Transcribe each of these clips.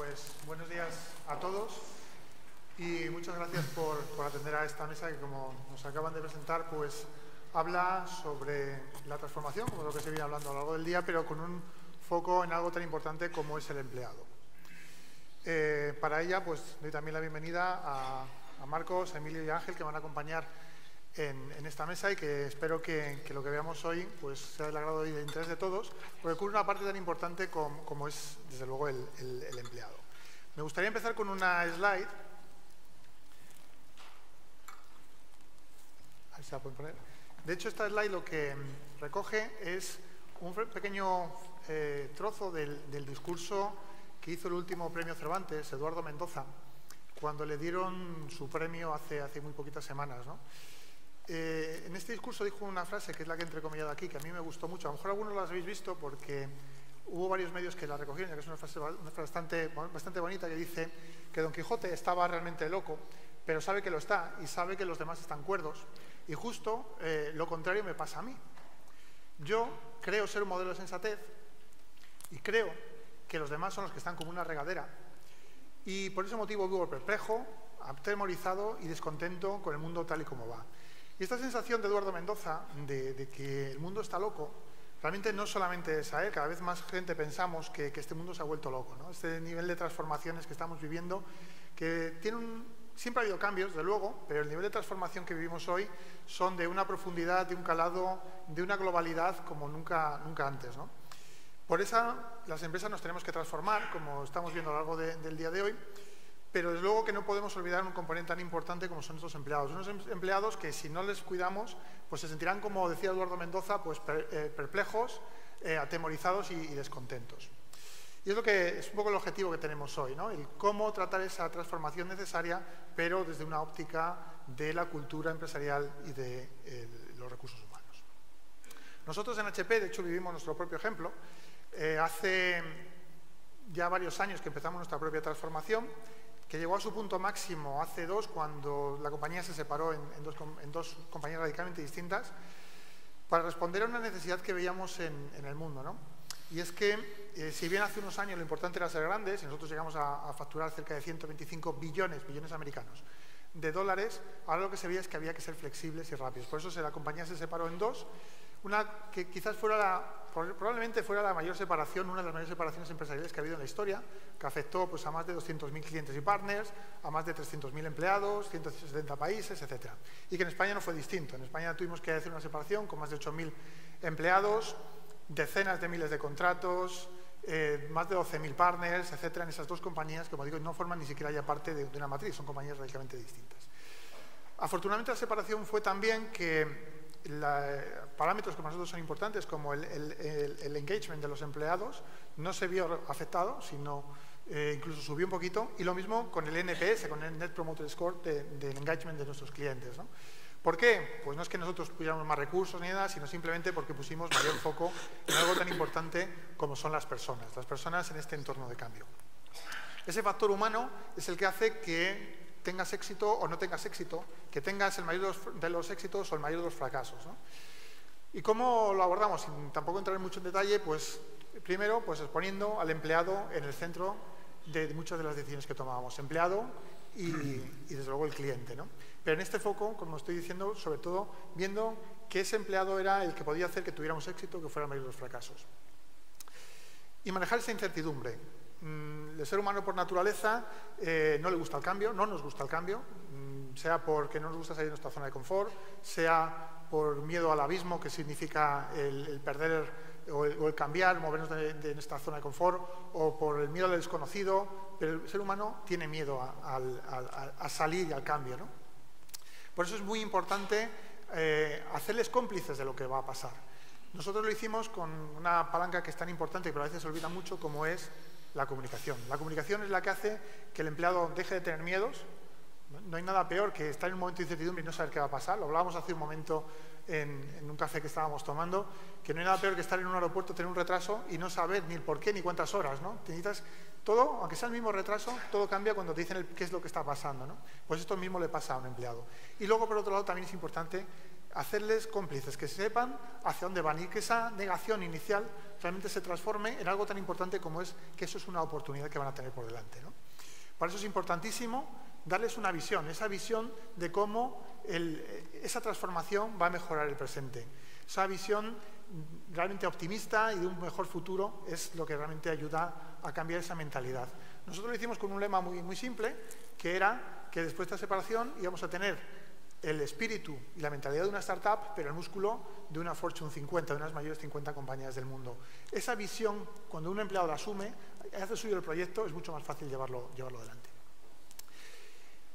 pues buenos días a todos y muchas gracias por atender a esta mesa que, como nos acaban de presentar, pues habla sobre la transformación, como lo que se viene hablando a lo largo del día, pero con un foco en algo tan importante como es el empleado. Para ella, pues doy también la bienvenida a Marcos, a Emilio y a Ángel, que van a acompañar en esta mesa y que espero que lo que veamos hoy pues sea del agrado y del interés de todos, porque cubre una parte tan importante como es, desde luego, el empleado. Me gustaría empezar con una slide. Ahí se la pueden poner. De hecho, esta slide lo que recoge es un pequeño trozo del discurso que hizo el último premio Cervantes, Eduardo Mendoza, cuando le dieron su premio hace muy poquitas semanas, ¿no? En este discurso dijo una frase que es la que he entrecomillado aquí, que a mí me gustó mucho. A lo mejor algunos las habéis visto porque hubo varios medios que la recogieron, ya que es una frase bastante bonita, que dice que Don Quijote estaba realmente loco, pero sabe que lo está y sabe que los demás están cuerdos. Y justo lo contrario me pasa a mí. Yo creo ser un modelo de sensatez y creo que los demás son los que están como una regadera. Y por ese motivo vivo perplejo, atemorizado y descontento con el mundo tal y como va. Y esta sensación de Eduardo Mendoza, de que el mundo está loco, realmente no solamente es a él. Cada vez más gente pensamos que este mundo se ha vuelto loco, ¿no? Este nivel de transformaciones que estamos viviendo, que siempre ha habido cambios, de luego, pero el nivel de transformación que vivimos hoy son de una profundidad, de un calado, de una globalidad como nunca antes, ¿no? Por eso las empresas nos tenemos que transformar, como estamos viendo a lo largo del día de hoy, pero desde luego que no podemos olvidar un componente tan importante como son nuestros empleados. Unos empleados que, si no les cuidamos, pues se sentirán, como decía Eduardo Mendoza, pues perplejos, atemorizados y descontentos. Y es un poco el objetivo que tenemos hoy, ¿no? El cómo tratar esa transformación necesaria, pero desde una óptica de la cultura empresarial y de los recursos humanos. Nosotros en HP, de hecho, vivimos nuestro propio ejemplo. Hace ya varios años que empezamos nuestra propia transformación, que llegó a su punto máximo hace 2, cuando la compañía se separó en dos compañías radicalmente distintas, para responder a una necesidad que veíamos en el mundo, ¿no? Y es que, si bien hace unos años lo importante era ser grandes, y nosotros llegamos a facturar cerca de 125 billones americanos de dólares, ahora lo que se veía es que había que ser flexibles y rápidos. Por eso la compañía se separó en 2, una que quizás probablemente fuera la mayor separación, una de las mayores separaciones empresariales que ha habido en la historia, que afectó pues, a más de 200.000 clientes y partners, a más de 300.000 empleados, 170 países, etc. Y que en España no fue distinto. En España tuvimos que hacer una separación con más de 8.000 empleados, decenas de miles de contratos, más de 12.000 partners, etc. En esas dos compañías, como digo, no forman ni siquiera ya parte de una matriz, son compañías radicalmente distintas. Afortunadamente, la separación fue también que parámetros que para nosotros son importantes, como el engagement de los empleados, no se vio afectado, sino incluso subió un poquito, y lo mismo con el NPS, con el Net Promoter Score del engagement de nuestros clientes, ¿no? ¿Por qué? Pues no es que nosotros pusiéramos más recursos ni nada, sino simplemente porque pusimos mayor foco en algo tan importante como son las personas en este entorno de cambio. Ese factor humano es el que hace que tengas éxito o no tengas éxito, que tengas el mayor de los éxitos o el mayor de los fracasos, ¿no? ¿Y cómo lo abordamos? Sin tampoco entrar mucho en detalle, pues primero pues exponiendo al empleado en el centro de muchas de las decisiones que tomábamos. Empleado y desde luego el cliente, ¿no? Pero en este foco, como estoy diciendo, sobre todo viendo que ese empleado era el que podía hacer que tuviéramos éxito, que fuera el mayor de los fracasos. Y manejar esa incertidumbre. El ser humano por naturaleza no le gusta el cambio, no nos gusta el cambio, sea porque no nos gusta salir de nuestra zona de confort, sea por miedo al abismo, que significa el perder o el cambiar, movernos de nuestra zona de confort, o por el miedo al desconocido, pero el ser humano tiene miedo a salir y al cambio, ¿no? Por eso es muy importante hacerles cómplices de lo que va a pasar. Nosotros lo hicimos con una palanca que es tan importante, pero a veces se olvida mucho, como es la comunicación. La comunicación es la que hace que el empleado deje de tener miedos. No hay nada peor que estar en un momento de incertidumbre y no saber qué va a pasar. Lo hablábamos hace un momento en un café que estábamos tomando, que no hay nada peor que estar en un aeropuerto, tener un retraso y no saber ni el por qué ni cuántas horas, ¿no? Necesitas todo, aunque sea el mismo retraso, todo cambia cuando te dicen qué es lo que está pasando, ¿no? Pues esto mismo le pasa a un empleado. Y luego, por otro lado, también es importante hacerles cómplices, que sepan hacia dónde van y que esa negación inicial realmente se transforme en algo tan importante como es que eso es una oportunidad que van a tener por delante, ¿no? Por eso es importantísimo darles una visión, esa visión de cómo esa transformación va a mejorar el presente. Esa visión realmente optimista y de un mejor futuro es lo que realmente ayuda a cambiar esa mentalidad. Nosotros lo hicimos con un lema muy simple, que era que después de esta separación íbamos a tener el espíritu y la mentalidad de una startup, pero el músculo de una Fortune 50, de unas mayores 50 compañías del mundo. Esa visión, cuando un empleado la asume, hace suyo el proyecto, es mucho más fácil llevarlo adelante.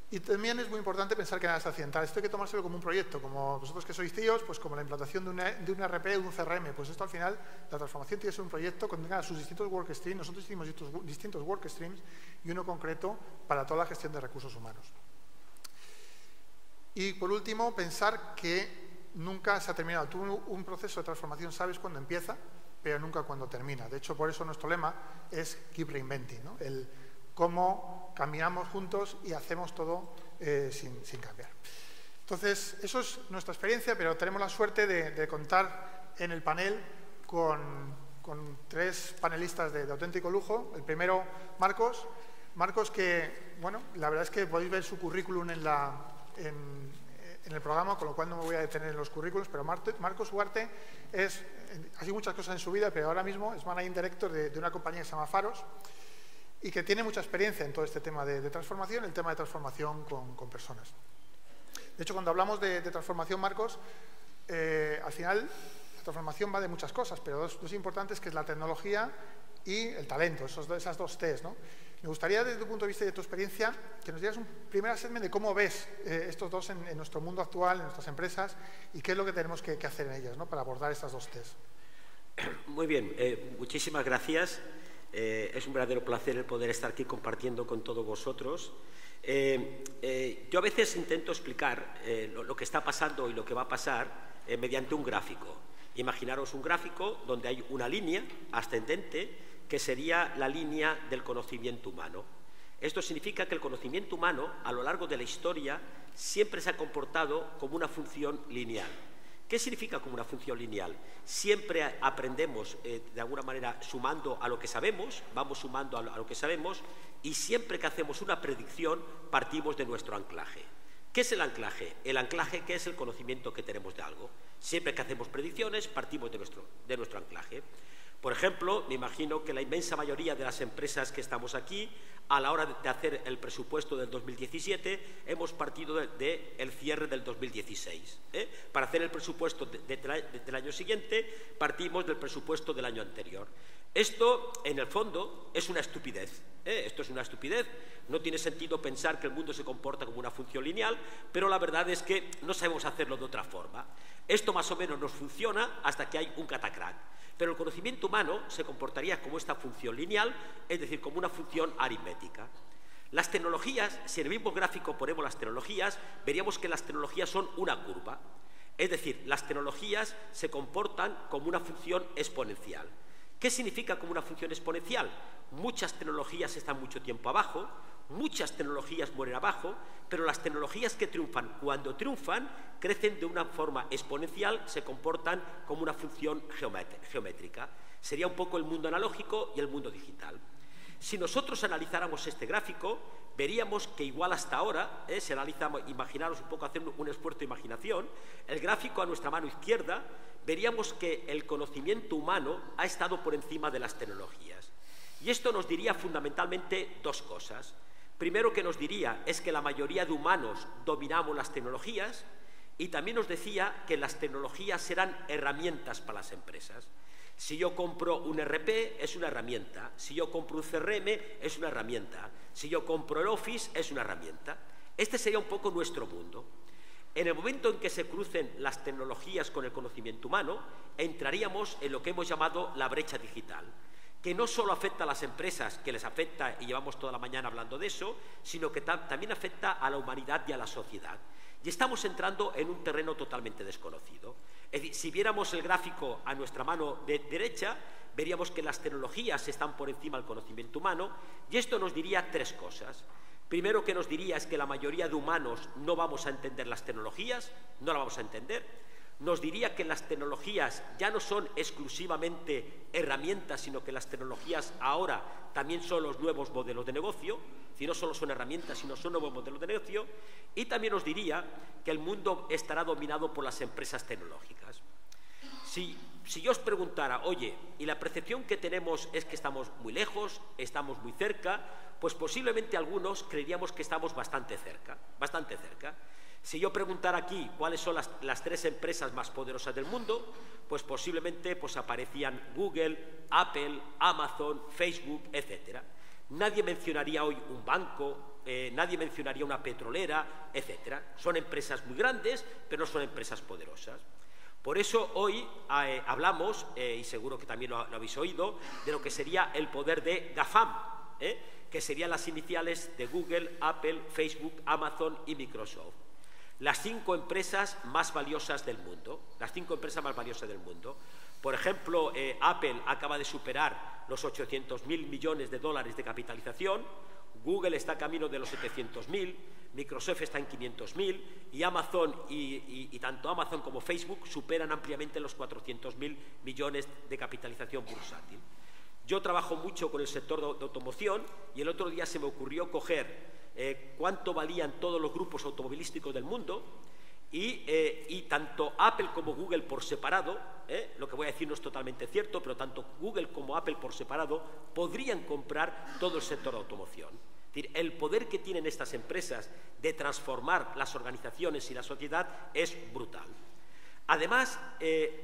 Y también es muy importante pensar que nada es accidental. Esto hay que tomárselo como un proyecto, como vosotros que sois tíos, pues como la implantación de un ERP, de un CRM. Pues esto al final, la transformación tiene que ser un proyecto que tenga sus distintos work streams. Nosotros hicimos distintos work streams y uno concreto para toda la gestión de recursos humanos. Y por último, pensar que nunca se ha terminado. Tú un proceso de transformación sabes cuándo empieza, pero nunca cuándo termina. De hecho, por eso nuestro lema es Keep Reinventing, ¿no? El cómo caminamos juntos y hacemos todo sin cambiar. Entonces, eso es nuestra experiencia, pero tenemos la suerte de contar en el panel con 3 panelistas de auténtico lujo. El primero, Marcos. Marcos que, bueno, la verdad es que podéis ver su currículum en el programa, con lo cual no me voy a detener en los currículos, pero Marcos Huarte ha sido muchas cosas en su vida, pero ahora mismo es Managing Director de una compañía que se llama Faros y que tiene mucha experiencia en todo este tema de transformación, el tema de transformación con personas. De hecho, cuando hablamos de transformación, Marcos, al final la transformación va de muchas cosas, pero dos importantes, que es la tecnología y el talento, esas 2 T's, ¿no? Me gustaría, desde tu punto de vista y de tu experiencia, que nos dieras un primer assessment de cómo ves estos dos en nuestro mundo actual, en nuestras empresas, y qué es lo que tenemos que hacer en ellas, ¿no?, para abordar estas 2 T's. Muy bien, muchísimas gracias. Es un verdadero placer el poder estar aquí compartiendo con todos vosotros. Yo a veces intento explicar lo que está pasando y lo que va a pasar mediante un gráfico. Imaginaros un gráfico donde hay una línea ascendente que sería la línea del conocimiento humano. Esto significa que el conocimiento humano, a lo largo de la historia, siempre se ha comportado como una función lineal. ¿Qué significa como una función lineal? Siempre aprendemos, de alguna manera, sumando a lo que sabemos, vamos sumando a lo que sabemos, y siempre que hacemos una predicción, partimos de nuestro anclaje. ¿Qué es el anclaje? El anclaje, que es el conocimiento que tenemos de algo. Siempre que hacemos predicciones, partimos de nuestro anclaje. Por ejemplo, me imagino que la inmensa mayoría de las empresas que estamos aquí, a la hora de hacer el presupuesto del 2017, hemos partido del cierre del 2016. Para hacer el presupuesto del año siguiente, partimos del presupuesto del año anterior. Esto, en el fondo, es una estupidez. Esto es una estupidez. No tiene sentido pensar que el mundo se comporta como una función lineal, pero la verdad es que no sabemos hacerlo de otra forma. Esto más o menos nos funciona hasta que hay un catacrack. Pero el conocimiento humano se comportaría como esta función lineal, es decir, como una función aritmética. Las tecnologías, si en el mismo gráfico ponemos las tecnologías, veríamos que las tecnologías son una curva. Es decir, las tecnologías se comportan como una función exponencial. ¿Qué significa como una función exponencial? Muchas tecnologías están mucho tiempo abajo, muchas tecnologías mueren abajo, pero las tecnologías que triunfan, cuando triunfan, crecen de una forma exponencial, se comportan como una función geométrica. Sería un poco el mundo analógico y el mundo digital. Si nosotros analizáramos este gráfico, veríamos que igual hasta ahora, si analizamos, imaginaros un poco, hacer un esfuerzo de imaginación, el gráfico a nuestra mano izquierda, veríamos que el conocimiento humano ha estado por encima de las tecnologías. Y esto nos diría fundamentalmente 2 cosas. Primero, que nos diría es que la mayoría de humanos dominamos las tecnologías, y también nos decía que las tecnologías serán herramientas para las empresas. Si yo compro un ERP, es una herramienta. Si yo compro un CRM, es una herramienta. Si yo compro el Office, es una herramienta. Este sería un poco nuestro mundo. En el momento en que se crucen las tecnologías con el conocimiento humano, entraríamos en lo que hemos llamado la brecha digital, que no solo afecta a las empresas, que les afecta, y llevamos toda la mañana hablando de eso, sino que también afecta a la humanidad y a la sociedad. Y estamos entrando en un terreno totalmente desconocido. Es decir, si viéramos el gráfico a nuestra mano derecha, veríamos que las tecnologías están por encima del conocimiento humano, y esto nos diría 3 cosas. Primero que nos diría es que la mayoría de humanos no vamos a entender las tecnologías, no las vamos a entender. Nos diría que las tecnologías ya no son exclusivamente herramientas, sino que las tecnologías ahora también son los nuevos modelos de negocio, si no solo son herramientas, sino son nuevos modelos de negocio. Y también nos diría que el mundo estará dominado por las empresas tecnológicas. Si yo os preguntara, oye, y la percepción que tenemos es que estamos muy lejos, estamos muy cerca, pues posiblemente algunos creeríamos que estamos bastante cerca, bastante cerca. Si yo preguntara aquí cuáles son las 3 empresas más poderosas del mundo, pues posiblemente aparecían Google, Apple, Amazon, Facebook, etc. Nadie mencionaría hoy un banco, nadie mencionaría una petrolera, etc. Son empresas muy grandes, pero no son empresas poderosas. Por eso hoy hablamos, y seguro que también lo habéis oído, de lo que sería el poder de GAFAM, que serían las iniciales de Google, Apple, Facebook, Amazon y Microsoft. Las 5 empresas más valiosas del mundo. Las 5 empresas más valiosas del mundo. Por ejemplo, Apple acaba de superar los 800.000 millones de dólares de capitalización, Google está camino de los 700.000, Microsoft está en 500.000 y Amazon y tanto Amazon como Facebook superan ampliamente los 400.000 millones de capitalización bursátil. Yo trabajo mucho con el sector de automoción y el otro día se me ocurrió coger cuánto valían todos los grupos automovilísticos del mundo y tanto Apple como Google por separado, lo que voy a decir no es totalmente cierto, pero tanto Google como Apple por separado podrían comprar todo el sector de automoción. Es decir, el poder que tienen estas empresas de transformar las organizaciones y la sociedad es brutal. Además,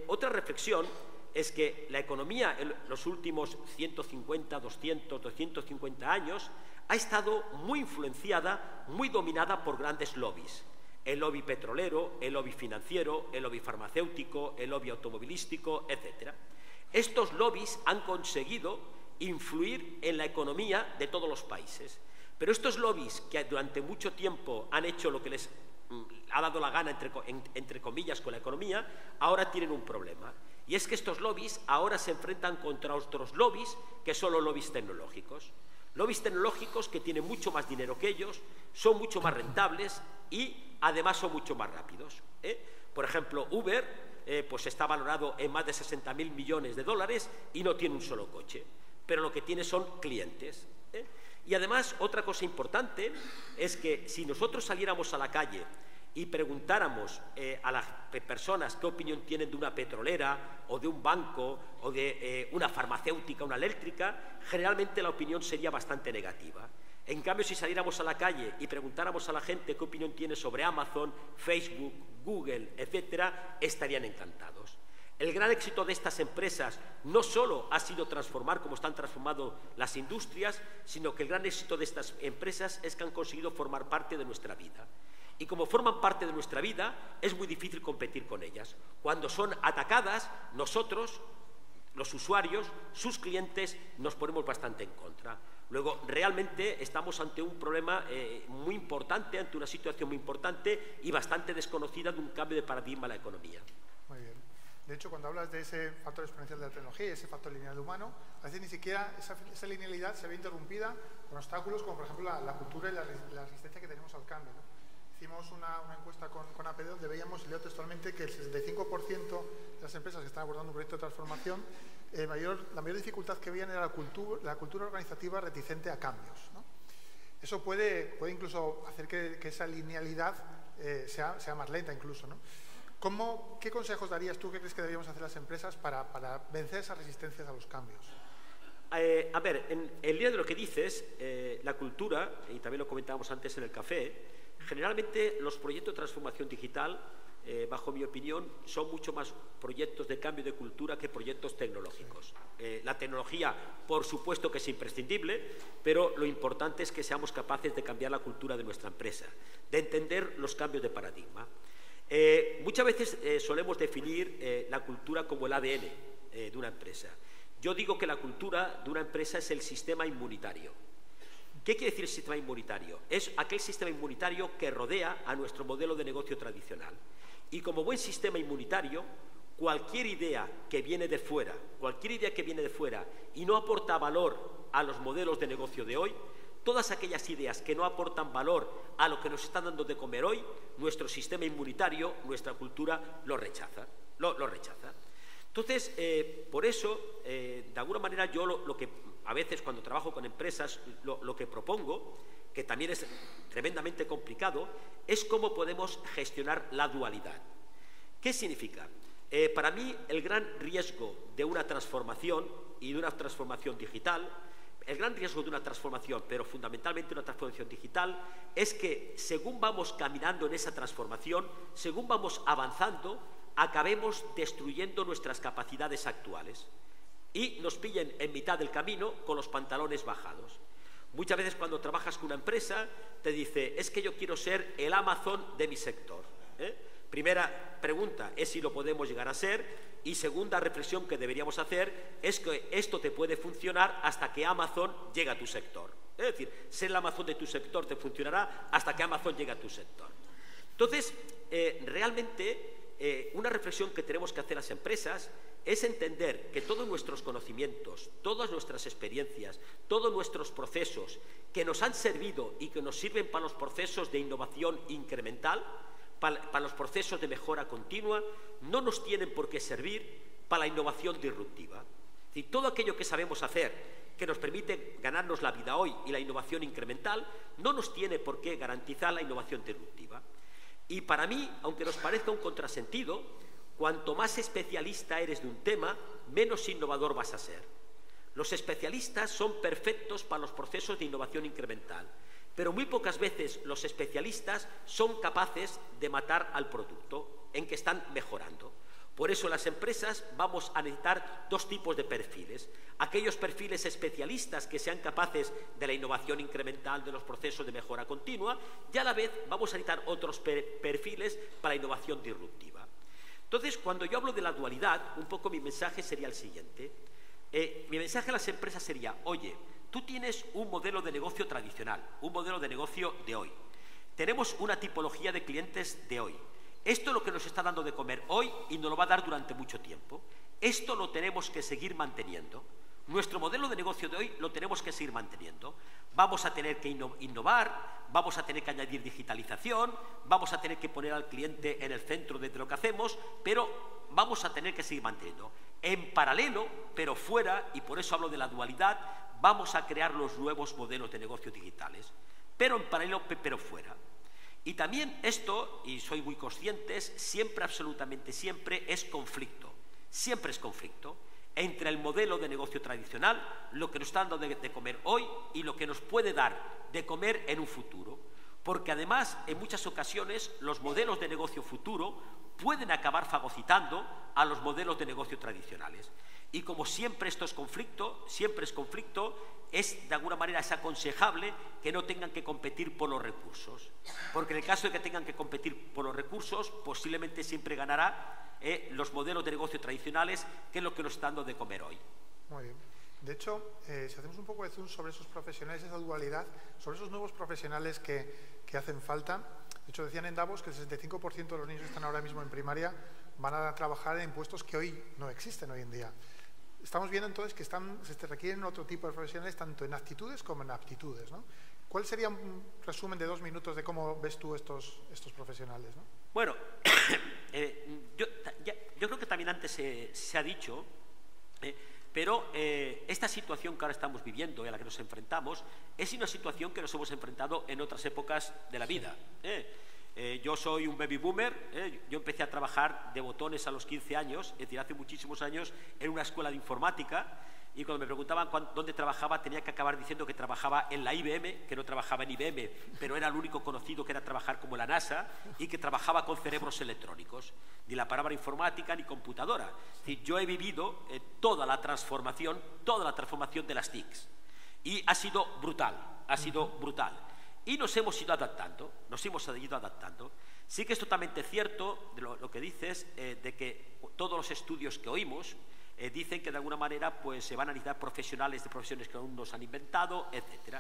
otra reflexión es que la economía en los últimos 150, 200, 250 años ha estado muy influenciada, muy dominada por grandes lobbies. El lobby petrolero, el lobby financiero, el lobby farmacéutico, el lobby automovilístico, etc. Estos lobbies han conseguido influir en la economía de todos los países. Pero estos lobbies que durante mucho tiempo han hecho lo que les ha dado la gana, entre comillas, con la economía, ahora tienen un problema. Y es que estos lobbies ahora se enfrentan contra otros lobbies que son los lobbies tecnológicos. Lobbies tecnológicos que tienen mucho más dinero que ellos, son mucho más rentables y además son mucho más rápidos. Por ejemplo, Uber pues está valorado en más de 60.000 millones de dólares y no tiene un solo coche, pero lo que tiene son clientes. Y además, otra cosa importante es que si nosotros saliéramos a la calle y preguntáramos a las personas qué opinión tienen de una petrolera o de un banco o de una farmacéutica, una eléctrica, generalmente la opinión sería bastante negativa. En cambio, si saliéramos a la calle y preguntáramos a la gente qué opinión tiene sobre Amazon, Facebook, Google, etcétera, estarían encantados. El gran éxito de estas empresas no solo ha sido transformar como están transformando las industrias, sino que el gran éxito de estas empresas es que han conseguido formar parte de nuestra vida. Y como forman parte de nuestra vida, es muy difícil competir con ellas. Cuando son atacadas, nosotros, los usuarios, sus clientes, nos ponemos bastante en contra. Luego, realmente estamos ante un problema muy importante, ante una situación muy importante y bastante desconocida de un cambio de paradigma en la economía. Muy bien. De hecho, cuando hablas de ese factor exponencial de la tecnología y ese factor lineal humano, a veces ni siquiera esa linealidad se ve interrumpida con obstáculos como, por ejemplo, la cultura y la resistencia que tenemos al cambio, ¿no? Hicimos una encuesta con APD donde veíamos, leo textualmente, que el 65% de las empresas que están abordando un proyecto de transformación, la mayor dificultad que veían era la cultura organizativa reticente a cambios, ¿no? Eso puede incluso hacer que esa linealidad sea más lenta incluso, ¿no? ¿Qué consejos darías tú, qué crees que deberíamos hacer las empresas para vencer esas resistencias a los cambios? A ver, en línea de lo que dices, la cultura, y también lo comentábamos antes en el café, generalmente los proyectos de transformación digital, bajo mi opinión, son mucho más proyectos de cambio de cultura que proyectos tecnológicos. La tecnología, por supuesto que es imprescindible, pero lo importante es que seamos capaces de cambiar la cultura de nuestra empresa, de entender los cambios de paradigma. Muchas veces solemos definir la cultura como el ADN de una empresa. Yo digo que la cultura de una empresa es el sistema inmunitario. ¿Qué quiere decir el sistema inmunitario? Es aquel sistema inmunitario que rodea a nuestro modelo de negocio tradicional. Y como buen sistema inmunitario, cualquier idea que viene de fuera y no aporta valor a los modelos de negocio de hoy, todas aquellas ideas que no aportan valor a lo que nos están dando de comer hoy, nuestro sistema inmunitario, nuestra cultura lo rechaza. Lo rechaza. Entonces, por eso, de alguna manera, yo lo que a veces cuando trabajo con empresas, lo que propongo, que también es tremendamente complicado, es cómo podemos gestionar la dualidad. ¿Qué significa? Para mí, el gran riesgo de una transformación y de una transformación digital, el gran riesgo de una transformación, pero fundamentalmente una transformación digital, es que según vamos caminando en esa transformación, según vamos avanzando, acabemos destruyendo nuestras capacidades actuales y nos pillen en mitad del camino con los pantalones bajados. Muchas veces cuando trabajas con una empresa te dice, es que yo quiero ser el Amazon de mi sector. Primera pregunta es si lo podemos llegar a ser, y segunda reflexión que deberíamos hacer es que esto te puede funcionar hasta que Amazon llegue a tu sector. Es decir, ser el Amazon de tu sector te funcionará hasta que Amazon llegue a tu sector. Entonces, realmente una reflexión que tenemos que hacer las empresas es entender que todos nuestros conocimientos, todas nuestras experiencias, todos nuestros procesos que nos han servido y que nos sirven para los procesos de innovación incremental, para los procesos de mejora continua, no nos tienen por qué servir para la innovación disruptiva. Es decir, todo aquello que sabemos hacer, que nos permite ganarnos la vida hoy y la innovación incremental, no nos tiene por qué garantizar la innovación disruptiva. Y para mí, aunque nos parezca un contrasentido, cuanto más especialista eres de un tema, menos innovador vas a ser. Los especialistas son perfectos para los procesos de innovación incremental, pero muy pocas veces los especialistas son capaces de matar al producto en que están mejorando. Por eso en las empresas vamos a necesitar dos tipos de perfiles. Aquellos perfiles especialistas que sean capaces de la innovación incremental, de los procesos de mejora continua, y a la vez vamos a necesitar otros perfiles para la innovación disruptiva. Entonces, cuando yo hablo de la dualidad, un poco mi mensaje sería el siguiente. Mi mensaje a las empresas sería, oye, tú tienes un modelo de negocio tradicional, un modelo de negocio de hoy. Tenemos una tipología de clientes de hoy. Esto es lo que nos está dando de comer hoy y nos lo va a dar durante mucho tiempo. Esto lo tenemos que seguir manteniendo. Nuestro modelo de negocio de hoy lo tenemos que seguir manteniendo. Vamos a tener que innovar, vamos a tener que añadir digitalización, vamos a tener que poner al cliente en el centro de lo que hacemos, pero vamos a tener que seguir manteniendo. En paralelo, pero fuera, y por eso hablo de la dualidad, vamos a crear los nuevos modelos de negocio digitales. Pero en paralelo, pero fuera. Y también esto, y soy muy consciente, siempre, absolutamente siempre, es conflicto. Siempre es conflicto entre el modelo de negocio tradicional, lo que nos está dando de comer hoy y lo que nos puede dar de comer en un futuro. Porque además, en muchas ocasiones, los modelos de negocio futuro pueden acabar fagocitando a los modelos de negocio tradicionales. Y como siempre esto es conflicto, es de alguna manera es aconsejable que no tengan que competir por los recursos. Porque en el caso de que tengan que competir por los recursos, posiblemente siempre ganará los modelos de negocio tradicionales, que es lo que nos está dando de comer hoy. Muy bien. De hecho, si hacemos un poco de zoom sobre esos profesionales, esa dualidad, sobre esos nuevos profesionales que hacen falta. De hecho, decían en Davos que el 65% de los niños que están ahora mismo en primaria van a trabajar en puestos que hoy no existen hoy en día. Estamos viendo entonces que se requieren otro tipo de profesionales tanto en actitudes como en aptitudes, ¿no? ¿Cuál sería un resumen de 2 minutos de cómo ves tú estos profesionales, ¿no? Bueno, yo creo que también antes se ha dicho, pero esta situación que ahora estamos viviendo y a la que nos enfrentamos es una situación que nos hemos enfrentado en otras épocas de la vida. Yo soy un baby boomer, yo empecé a trabajar de botones a los 15 años, es decir, hace muchísimos años, en una escuela de informática, y cuando me preguntaban dónde trabajaba tenía que acabar diciendo que trabajaba en la IBM, que no trabajaba en IBM, pero era el único conocido que era trabajar como la NASA y que trabajaba con cerebros electrónicos, ni la palabra informática ni computadora. Es decir, yo he vivido toda la transformación de las TICs, y ha sido brutal, Y nos hemos ido adaptando, Sí que es totalmente cierto lo que dices, de que todos los estudios que oímos dicen que de alguna manera pues, se van a necesitar profesionales de profesiones que aún no se han inventado, etc.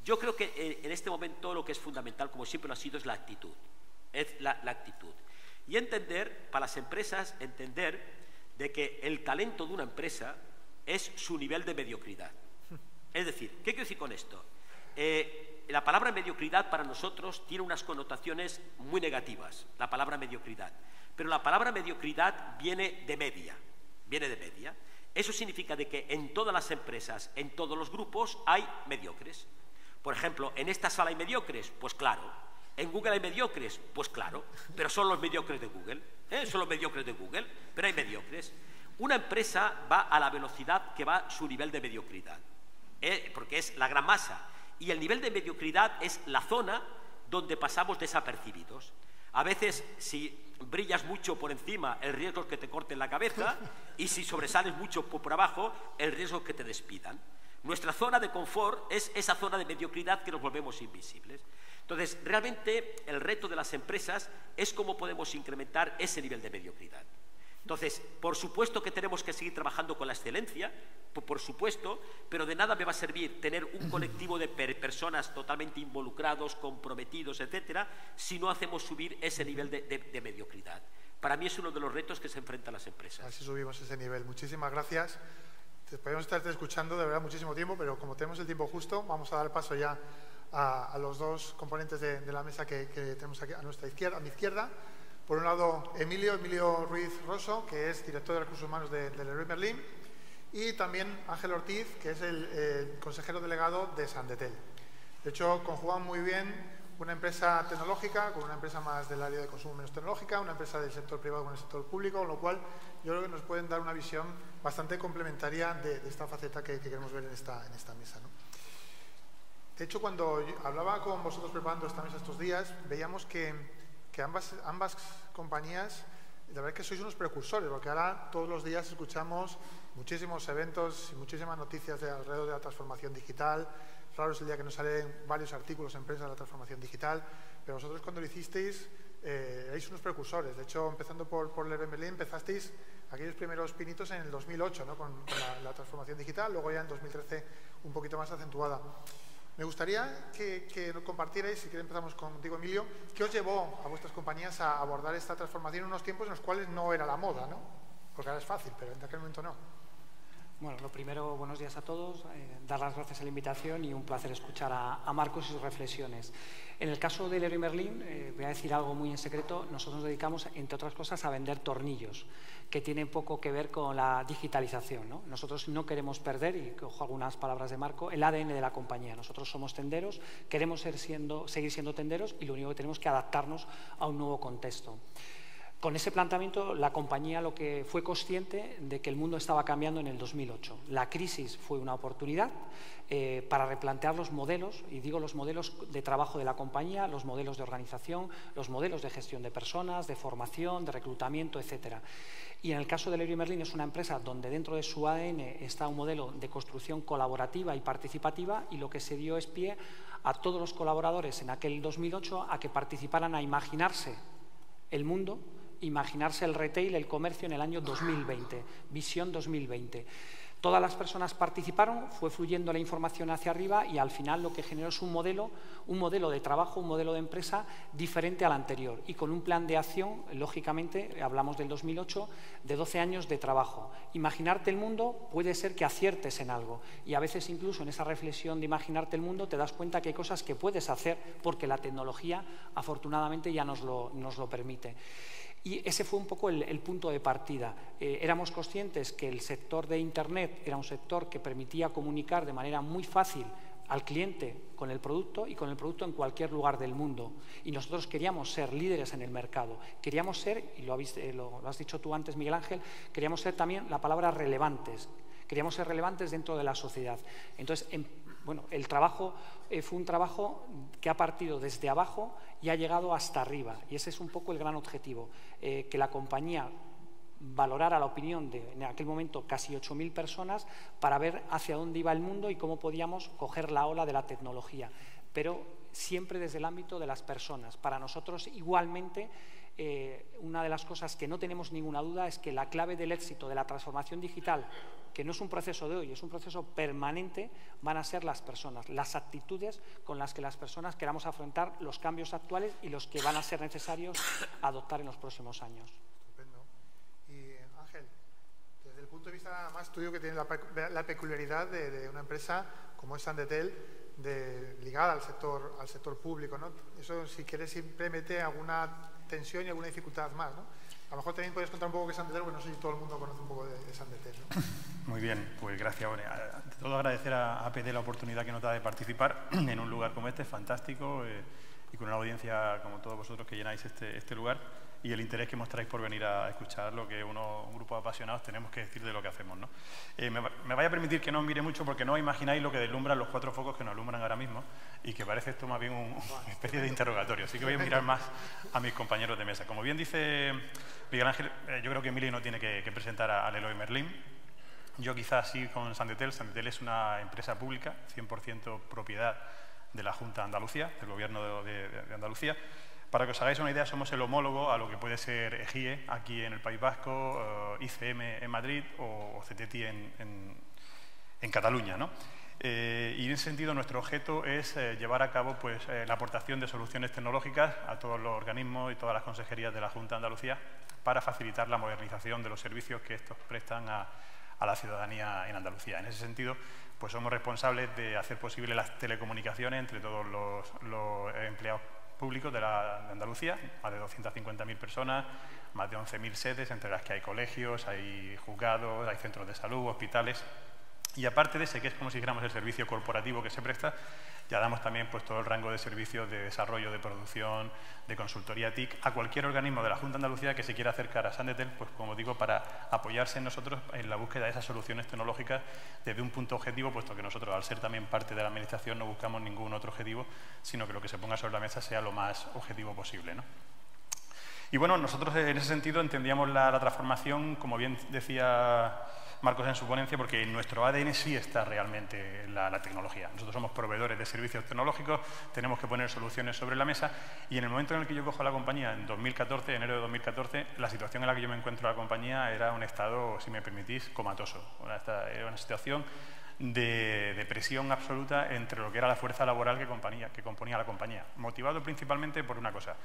Yo creo que en este momento lo que es fundamental, como siempre lo ha sido, es la actitud. La actitud. Y entender, para las empresas, entender de que el talento de una empresa es su nivel de mediocridad. Es decir, ¿qué quiero decir con esto? la palabra mediocridad para nosotros tiene unas connotaciones muy negativas, la palabra mediocridad. Pero la palabra mediocridad viene de media, Eso significa de que en todas las empresas, en todos los grupos, hay mediocres. Por ejemplo, ¿en esta sala hay mediocres? Pues claro. ¿En Google hay mediocres? Pues claro. Pero son los mediocres de Google. Son los mediocres de Google, pero hay mediocres. Una empresa va a la velocidad que va su nivel de mediocridad, porque es la gran masa. Y el nivel de mediocridad es la zona donde pasamos desapercibidos. A veces, si brillas mucho por encima, el riesgo es que te corten la cabeza, y si sobresales mucho por abajo, el riesgo es que te despidan. Nuestra zona de confort es esa zona de mediocridad que nos volvemos invisibles. Entonces, realmente, el reto de las empresas es cómo podemos incrementar ese nivel de mediocridad. Entonces, por supuesto que tenemos que seguir trabajando con la excelencia, por supuesto, pero de nada me va a servir tener un colectivo de personas totalmente involucrados, comprometidos, etcétera, si no hacemos subir ese nivel de mediocridad. Para mí es uno de los retos que se enfrentan las empresas. Así subimos ese nivel. Muchísimas gracias. Podemos estarte escuchando de verdad muchísimo tiempo, pero como tenemos el tiempo justo, vamos a dar paso ya a los dos componentes de la mesa que tenemos aquí a nuestra izquierda, a mi izquierda. Por un lado, Emilio Ruiz Rosso, que es director de Recursos Humanos de Leroy Merlin, y también Ángel Ortiz, que es el consejero delegado de Sandetel. De hecho, conjugan muy bien una empresa tecnológica con una empresa más del área de consumo menos tecnológica, una empresa del sector privado con el sector público, con lo cual yo creo que nos pueden dar una visión bastante complementaria de esta faceta que queremos ver en esta mesa, ¿no? De hecho, cuando hablaba con vosotros preparando esta mesa estos días, veíamos que ambas compañías, la verdad es que sois unos precursores, porque ahora todos los días escuchamos muchísimos eventos y muchísimas noticias alrededor de la transformación digital. Raro es el día que nos salen varios artículos en prensa de la transformación digital, pero vosotros cuando lo hicisteis erais unos precursores. De hecho, empezando por Leroy Merlin, empezasteis aquellos primeros pinitos en el 2008, ¿no? con la transformación digital, luego ya en 2013 un poquito más acentuada. Me gustaría que nos compartierais, si quieres empezamos contigo, Emilio, ¿qué os llevó a vuestras compañías a abordar esta transformación en unos tiempos en los cuales no era la moda, ¿no? Porque ahora es fácil, pero en aquel momento no. Bueno, lo primero, buenos días a todos, dar las gracias a la invitación y un placer escuchar a Marcos y sus reflexiones. En el caso de Leroy Merlin, voy a decir algo muy en secreto, nosotros nos dedicamos, entre otras cosas, a vender tornillos, que tienen poco que ver con la digitalización, ¿no? Nosotros no queremos perder, y cojo algunas palabras de Marco, el ADN de la compañía. Nosotros somos tenderos, queremos seguir siendo tenderos y lo único que tenemos que adaptarnos a un nuevo contexto. Con ese planteamiento, la compañía lo que fue consciente de que el mundo estaba cambiando en el 2008. La crisis fue una oportunidad para replantear los modelos, y digo los modelos de trabajo de la compañía, los modelos de organización, los modelos de gestión de personas, de formación, de reclutamiento, etcétera. Y en el caso de Leroy Merlin es una empresa donde dentro de su ADN está un modelo de construcción colaborativa y participativa, y lo que se dio es pie a todos los colaboradores en aquel 2008 a que participaran a imaginarse el mundo, imaginarse el retail, el comercio en el año 2020, visión 2020. Todas las personas participaron, fue fluyendo la información hacia arriba y al final lo que generó es un modelo de trabajo, un modelo de empresa diferente al anterior y con un plan de acción, lógicamente, hablamos del 2008, de 12 años de trabajo. Imaginarte el mundo puede ser que aciertes en algo y a veces incluso en esa reflexión de imaginarte el mundo te das cuenta que hay cosas que puedes hacer porque la tecnología afortunadamente ya nos lo permite. Y ese fue un poco el punto de partida. Éramos conscientes que el sector de Internet era un sector que permitía comunicar de manera muy fácil al cliente con el producto y con el producto en cualquier lugar del mundo. Y nosotros queríamos ser líderes en el mercado. Queríamos ser, y lo has dicho tú antes, Miguel Ángel, queríamos ser también la palabra relevantes. Queríamos ser relevantes dentro de la sociedad. Entonces, bueno, el trabajo fue un trabajo que ha partido desde abajo y ha llegado hasta arriba. Y ese es un poco el gran objetivo, que la compañía valorara la opinión de, en aquel momento, casi 8.000 personas para ver hacia dónde iba el mundo y cómo podíamos coger la ola de la tecnología. Pero siempre desde el ámbito de las personas. Para nosotros, igualmente, una de las cosas que no tenemos ninguna duda es que la clave del éxito de la transformación digital, que no es un proceso de hoy, es un proceso permanente, van a ser las personas, las actitudes con las que las personas queramos afrontar los cambios actuales y los que van a ser necesarios adoptar en los próximos años. Estupendo. Y Ángel, desde el punto de vista más tuyo, que tiene la peculiaridad de una empresa como es Sandetel, ligada al sector público, ¿no? Eso, si quieres, siempre mete alguna tensión y alguna dificultad más, ¿no? A lo mejor también podéis contar un poco qué es Sandetel, porque no sé si todo el mundo conoce un poco de Sandetel, ¿no? Muy bien, pues gracias. Bueno, ante todo agradecer a APD la oportunidad que nos da de participar en un lugar como este, fantástico, y con una audiencia como todos vosotros que llenáis este lugar, y el interés que mostráis por venir a escuchar lo que un grupo de apasionados tenemos que decir de lo que hacemos, ¿no? Me vaya a permitir que no os mire mucho porque no os imagináis lo que deslumbran los 4 focos que nos alumbran ahora mismo y que parece esto más bien una especie de interrogatorio. Así que voy a mirar más a mis compañeros de mesa. Como bien dice Miguel Ángel, yo creo que Emilio no tiene que presentar a Leroy Merlin. Yo quizás sí con Sandetel. Sandetel es una empresa pública, 100% propiedad de la Junta de Andalucía, del Gobierno de Andalucía. Para que os hagáis una idea, somos el homólogo a lo que puede ser EGIE aquí en el País Vasco, ICM en Madrid o CTT en Cataluña, ¿no? Y en ese sentido nuestro objeto es llevar a cabo pues, la aportación de soluciones tecnológicas a todos los organismos y todas las consejerías de la Junta de Andalucía para facilitar la modernización de los servicios que estos prestan a la ciudadanía en Andalucía. En ese sentido, pues somos responsables de hacer posible las telecomunicaciones entre todos los empleados públicos de Andalucía, más de 250.000 personas, más de 11.000 sedes, entre las que hay colegios, hay juzgados, hay centros de salud, hospitales. Y aparte de ese, que es como si dijéramos el servicio corporativo que se presta, ya damos también pues, todo el rango de servicios de desarrollo, de producción, de consultoría TIC, a cualquier organismo de la Junta de Andalucía que se quiera acercar a Sandetel, pues como digo, para apoyarse en nosotros en la búsqueda de esas soluciones tecnológicas desde un punto objetivo, puesto que nosotros, al ser también parte de la Administración, no buscamos ningún otro objetivo, sino que lo que se ponga sobre la mesa sea lo más objetivo posible, ¿no? Y bueno, nosotros en ese sentido entendíamos la transformación, como bien decía Marcos en su ponencia, porque en nuestro ADN sí está realmente la tecnología. Nosotros somos proveedores de servicios tecnológicos, tenemos que poner soluciones sobre la mesa, y en el momento en el que yo cojo la compañía, en 2014, enero de 2014, la situación en la que yo me encuentro en la compañía era un estado, si me permitís, comatoso. Era una situación de depresión absoluta entre lo que era la fuerza laboral que componía la compañía, motivado principalmente por una cosa.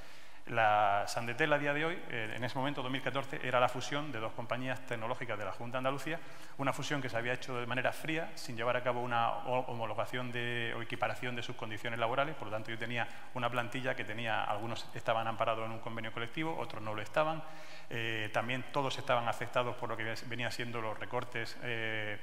La Sandetel a día de hoy, en ese momento, 2014, era la fusión de 2 compañías tecnológicas de la Junta de Andalucía, una fusión que se había hecho de manera fría, sin llevar a cabo una homologación o equiparación de sus condiciones laborales. Por lo tanto, yo tenía una plantilla que algunos estaban amparados en un convenio colectivo, otros no lo estaban. También todos estaban afectados por lo que venía siendo los recortes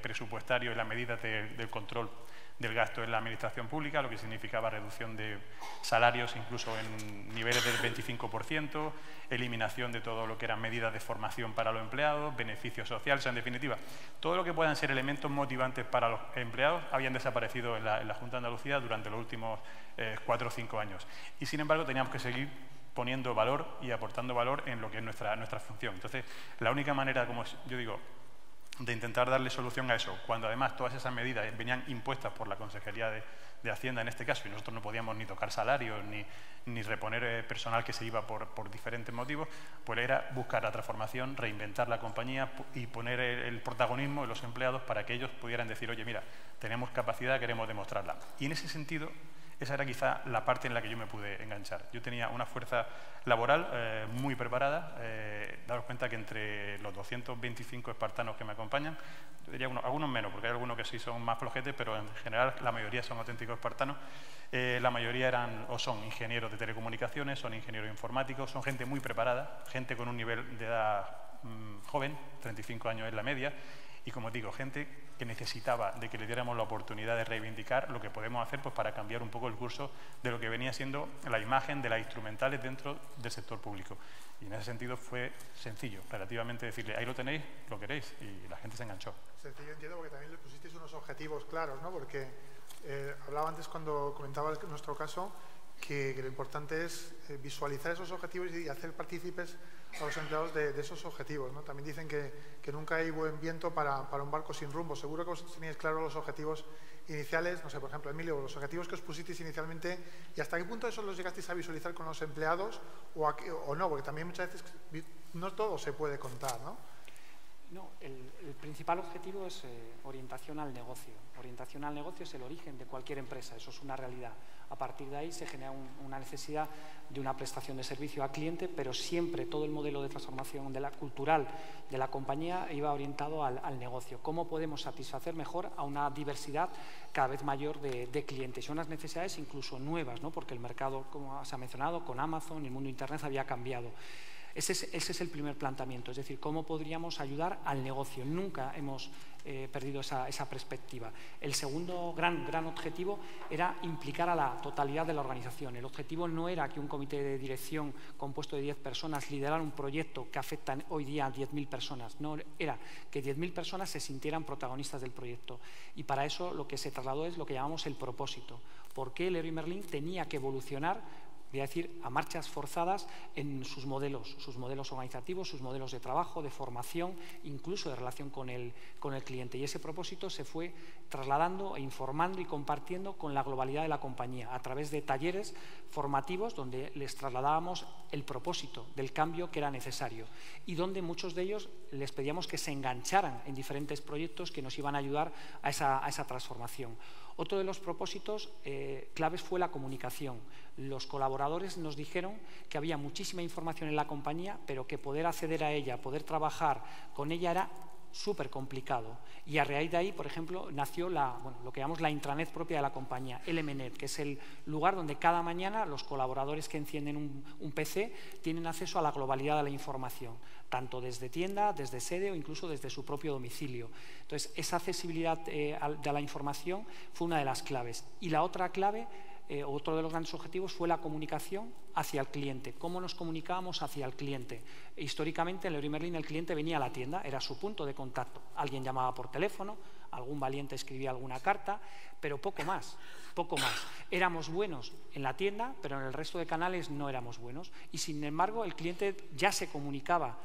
presupuestarios y las medidas del control del gasto en la administración pública, lo que significaba reducción de salarios incluso en niveles del 25%, eliminación de todo lo que eran medidas de formación para los empleados, beneficios sociales. O sea, en definitiva, todo lo que puedan ser elementos motivantes para los empleados habían desaparecido en la Junta de Andalucía durante los últimos 4 o 5 años. Y sin embargo teníamos que seguir poniendo valor y aportando valor en lo que es nuestra función. Entonces, la única manera, como yo digo, de intentar darle solución a eso, cuando además todas esas medidas venían impuestas por la Consejería de Hacienda en este caso, y nosotros no podíamos ni tocar salarios ni reponer personal que se iba por diferentes motivos, pues era buscar la transformación, reinventar la compañía y poner el protagonismo en los empleados para que ellos pudieran decir, oye, mira, tenemos capacidad, queremos demostrarla. Y en ese sentido, esa era quizá la parte en la que yo me pude enganchar. Yo tenía una fuerza laboral muy preparada. Daros cuenta que entre los 225 espartanos que me acompañan, yo diría algunos menos, porque hay algunos que sí son más flojetes, pero en general la mayoría son auténticos espartanos. La mayoría eran o son ingenieros de telecomunicaciones, son ingenieros informáticos, son gente muy preparada, gente con un nivel de edad joven, 35 años es la media, y como digo, gente que necesitaba de que le diéramos la oportunidad de reivindicar lo que podemos hacer pues, para cambiar un poco el curso de lo que venía siendo la imagen de las instrumentales dentro del sector público. Y en ese sentido fue sencillo, relativamente decirle, ahí lo tenéis, lo queréis, y la gente se enganchó. Sencillo, entiendo, porque también le pusisteis unos objetivos claros, ¿no? Porque hablaba antes cuando comentaba nuestro caso, que lo importante es visualizar esos objetivos y hacer partícipes a los empleados de esos objetivos, ¿no? También dicen que nunca hay buen viento para un barco sin rumbo. Seguro que os teníais claros los objetivos iniciales, no sé, por ejemplo, Emilio, los objetivos que os pusisteis inicialmente, y hasta qué punto eso los llegasteis a visualizar con los empleados o no, porque también muchas veces no todo se puede contar, ¿no? No, el principal objetivo es orientación al negocio. Orientación al negocio es el origen de cualquier empresa, eso es una realidad. A partir de ahí se genera una necesidad de una prestación de servicio al cliente, pero siempre todo el modelo de transformación cultural de la compañía iba orientado al negocio. ¿Cómo podemos satisfacer mejor a una diversidad cada vez mayor de clientes? Son unas necesidades incluso nuevas, ¿no? Porque el mercado, como se ha mencionado, con Amazon, el mundo de Internet había cambiado. Ese es el primer planteamiento, es decir, cómo podríamos ayudar al negocio. Nunca hemos perdido esa perspectiva. El segundo gran objetivo era implicar a la totalidad de la organización. El objetivo no era que un comité de dirección compuesto de 10 personas liderara un proyecto que afecta hoy día a 10.000 personas. No, era que 10.000 personas se sintieran protagonistas del proyecto. Y para eso lo que se trasladó es lo que llamamos el propósito. ¿Por qué Leroy Merlin tenía que evolucionar, voy a decir, a marchas forzadas en sus modelos organizativos, sus modelos de trabajo, de formación, incluso de relación con el cliente? Y ese propósito se fue trasladando e informando y compartiendo con la globalidad de la compañía a través de talleres formativos donde les trasladábamos el propósito del cambio que era necesario y donde muchos de ellos les pedíamos que se engancharan en diferentes proyectos que nos iban a ayudar a esa transformación. Otro de los propósitos claves fue la comunicación. Los colaboradores nos dijeron que había muchísima información en la compañía, pero que poder acceder a ella, poder trabajar con ella era súper complicado. Y a raíz de ahí, por ejemplo, nació lo que llamamos la intranet propia de la compañía, LMNet, que es el lugar donde cada mañana los colaboradores que encienden un PC tienen acceso a la globalidad de la información, tanto desde tienda, desde sede o incluso desde su propio domicilio. Entonces, esa accesibilidad de la información fue una de las claves. Y la otra clave, otro de los grandes objetivos, fue la comunicación hacia el cliente. ¿Cómo nos comunicábamos hacia el cliente? Históricamente, en Leroy Merlin, el cliente venía a la tienda, era su punto de contacto. Alguien llamaba por teléfono, algún valiente escribía alguna carta, pero poco más, poco más. Éramos buenos en la tienda, pero en el resto de canales no éramos buenos. Y, sin embargo, el cliente ya se comunicaba,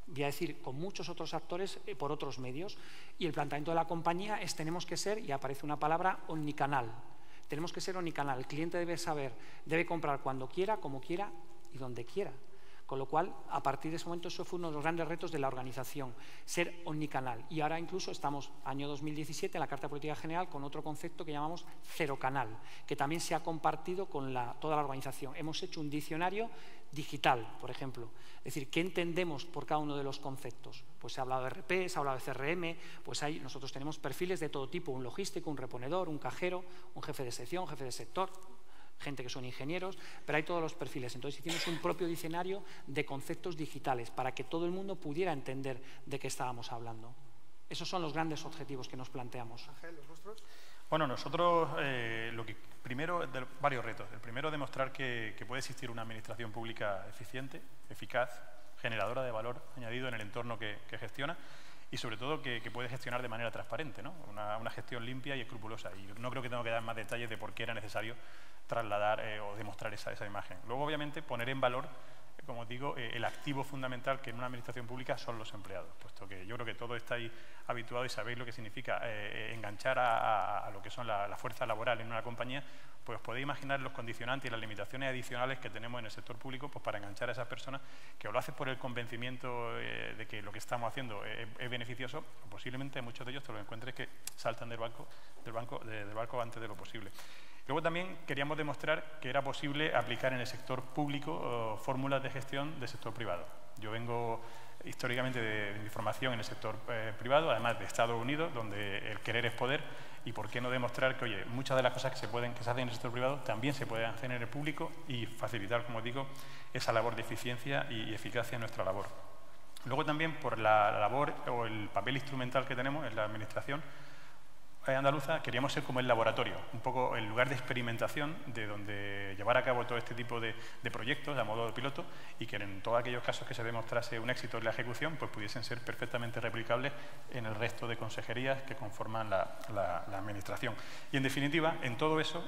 voy a decir, con muchos otros actores por otros medios. Y el planteamiento de la compañía es: tenemos que ser, y aparece una palabra, omnicanal. Tenemos que ser omnicanal. El cliente debe saber, debe comprar cuando quiera, como quiera y donde quiera. Con lo cual, a partir de ese momento, eso fue uno de los grandes retos de la organización, ser omnicanal. Y ahora incluso estamos, año 2017, en la Carta de Política General, con otro concepto que llamamos cero canal, que también se ha compartido con toda la organización. Hemos hecho un diccionario digital, por ejemplo. Es decir, ¿qué entendemos por cada uno de los conceptos? Pues se ha hablado de RP, se ha hablado de CRM, pues nosotros tenemos perfiles de todo tipo: un logístico, un reponedor, un cajero, un jefe de sección, un jefe de sector, gente que son ingenieros, pero hay todos los perfiles. Entonces hicimos un propio diccionario de conceptos digitales para que todo el mundo pudiera entender de qué estábamos hablando. Esos son los grandes objetivos que nos planteamos. Ángel, ¿los vuestros? Bueno, nosotros primero, varios retos. El primero, demostrar que puede existir una administración pública eficiente, eficaz, generadora de valor añadido en el entorno que gestiona, y sobre todo que puede gestionar de manera transparente, ¿no? Una gestión limpia y escrupulosa. Y no creo que tenga que dar más detalles de por qué era necesario trasladar o demostrar esa imagen. Luego, obviamente, poner en valor, como os digo, el activo fundamental que en una administración pública son los empleados, puesto que yo creo que todos estáis habituados y sabéis lo que significa enganchar a lo que son la fuerza laboral en una compañía. Pues os podéis imaginar los condicionantes y las limitaciones adicionales que tenemos en el sector público, pues para enganchar a esas personas, que o lo haces por el convencimiento de que lo que estamos haciendo es beneficioso, o posiblemente muchos de ellos te lo encuentres que saltan del barco antes de lo posible. Luego también queríamos demostrar que era posible aplicar en el sector público fórmulas de gestión del sector privado. Yo vengo históricamente de mi formación en el sector privado, además de Estados Unidos, donde el querer es poder, y por qué no demostrar que, oye, muchas de las cosas que se hacen en el sector privado también se pueden hacer en el público, y facilitar, como digo, esa labor de eficiencia y eficacia en nuestra labor. Luego también, por la labor o el papel instrumental que tenemos en la administración andaluza, queríamos ser como el laboratorio, un poco el lugar de experimentación de donde llevar a cabo todo este tipo de proyectos a modo de piloto, y que en todos aquellos casos que se demostrase un éxito en la ejecución, pues pudiesen ser perfectamente replicables en el resto de consejerías que conforman la administración. Y en definitiva, en todo eso,